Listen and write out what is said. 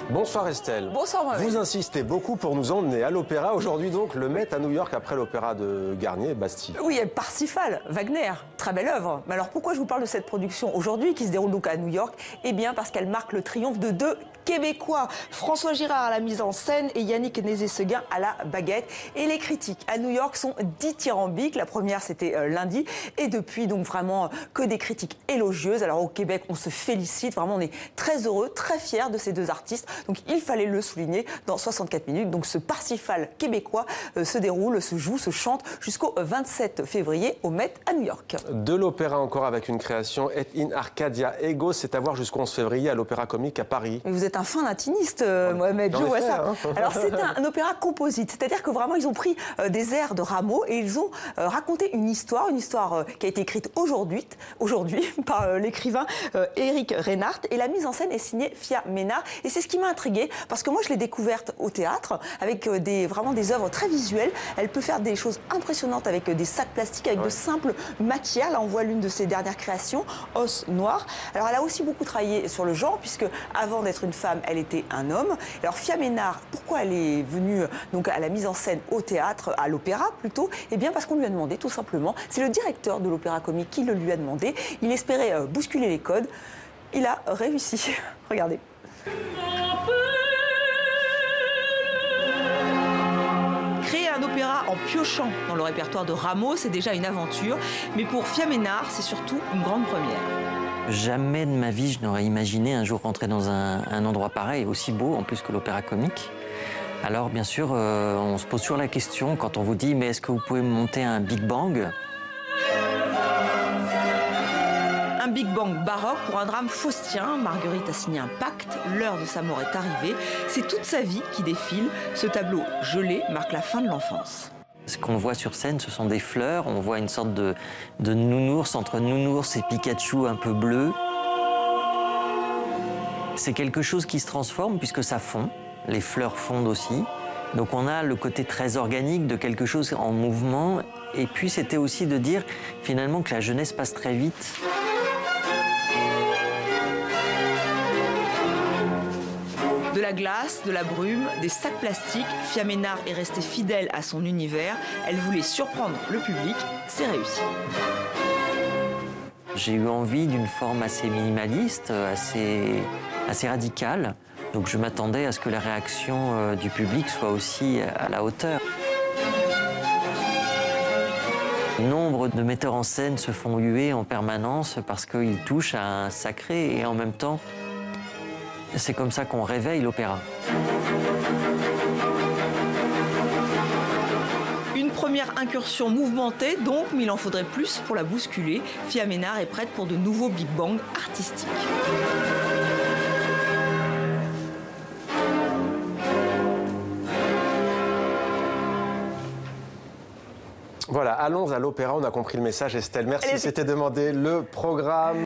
Bonsoir Estelle. Bonsoir Mohamed. Vous insistez beaucoup pour nous emmener à l'opéra. Aujourd'hui donc, le Met à New York après l'opéra de Garnier et Bastille. Oui, Parsifal, Wagner, très belle œuvre. Mais alors pourquoi je vous parle de cette production aujourd'hui qui se déroule donc à New York? Eh bien parce qu'elle marque le triomphe de deux Québécois, François Girard à la mise en scène et Yannick Nézet-Séguin à la baguette. Et les critiques à New York sont dithyrambiques. La première, c'était lundi. Et depuis, donc vraiment que des critiques élogieuses. Alors au Québec, on se félicite. Vraiment, on est très heureux, très fiers de ces deux artistes. Donc il fallait le souligner dans 64 minutes. Donc ce Parsifal québécois se déroule, se joue, se chante jusqu'au 27 février au Met à New York. De l'opéra encore avec une création Et in Arcadia Ego. C'est à voir jusqu'au 11 février à l'Opéra Comique à Paris. Mais vous êtes un fin latiniste, Mohamed, je vois ça. Alors c'est un opéra composite, c'est-à-dire que vraiment ils ont pris des airs de Rameau et ils ont raconté une histoire qui a été écrite aujourd'hui par l'écrivain Éric Reinhardt, et la mise en scène est signée Fia Ménard. Et c'est ce qui m'a intriguée parce que moi je l'ai découverte au théâtre avec vraiment des œuvres très visuelles. Elle peut faire des choses impressionnantes avec des sacs plastiques, avec de simples matières. Là on voit l'une de ses dernières créations, Os Noir. Alors elle a aussi beaucoup travaillé sur le genre puisque avant d'être une femme, elle était un homme. Alors Fia Ménard, pourquoi elle est venue donc à la mise en scène au théâtre, à l'opéra plutôt? Eh bien parce qu'on lui a demandé tout simplement. C'est le directeur de l'Opéra Comique qui le lui a demandé. Il espérait bousculer les codes. Il a réussi. Regardez. Créer un opéra en piochant dans le répertoire de Rameau, c'est déjà une aventure. Mais pour Fia Ménard, c'est surtout une grande première. Jamais de ma vie je n'aurais imaginé un jour rentrer dans un endroit pareil, aussi beau en plus que l'Opéra Comique. Alors bien sûr, on se pose toujours la question quand on vous dit « mais est-ce que vous pouvez monter un Big Bang ?» Un Big Bang baroque pour un drame faustien. Marguerite a signé un pacte, l'heure de sa mort est arrivée. C'est toute sa vie qui défile. Ce tableau gelé marque la fin de l'enfance. Ce qu'on voit sur scène, ce sont des fleurs. On voit une sorte de nounours, entre nounours et Pikachu un peu bleu. C'est quelque chose qui se transforme puisque ça fond. Les fleurs fondent aussi. Donc on a le côté très organique de quelque chose en mouvement. Et puis c'était aussi de dire finalement que la jeunesse passe très vite. De la glace, de la brume, des sacs plastiques, Fia Ménard est restée fidèle à son univers. Elle voulait surprendre le public, c'est réussi. J'ai eu envie d'une forme assez minimaliste, assez radicale. Donc je m'attendais à ce que la réaction du public soit aussi à la hauteur. Nombre de metteurs en scène se font huer en permanence parce qu'ils touchent à un sacré et en même temps, c'est comme ça qu'on réveille l'opéra. Une première incursion mouvementée donc, mais il en faudrait plus pour la bousculer. Fia Ménard est prête pour de nouveaux Big Bang artistiques. Voilà, allons à l'opéra, on a compris le message Estelle. Merci, c'était demandé le programme.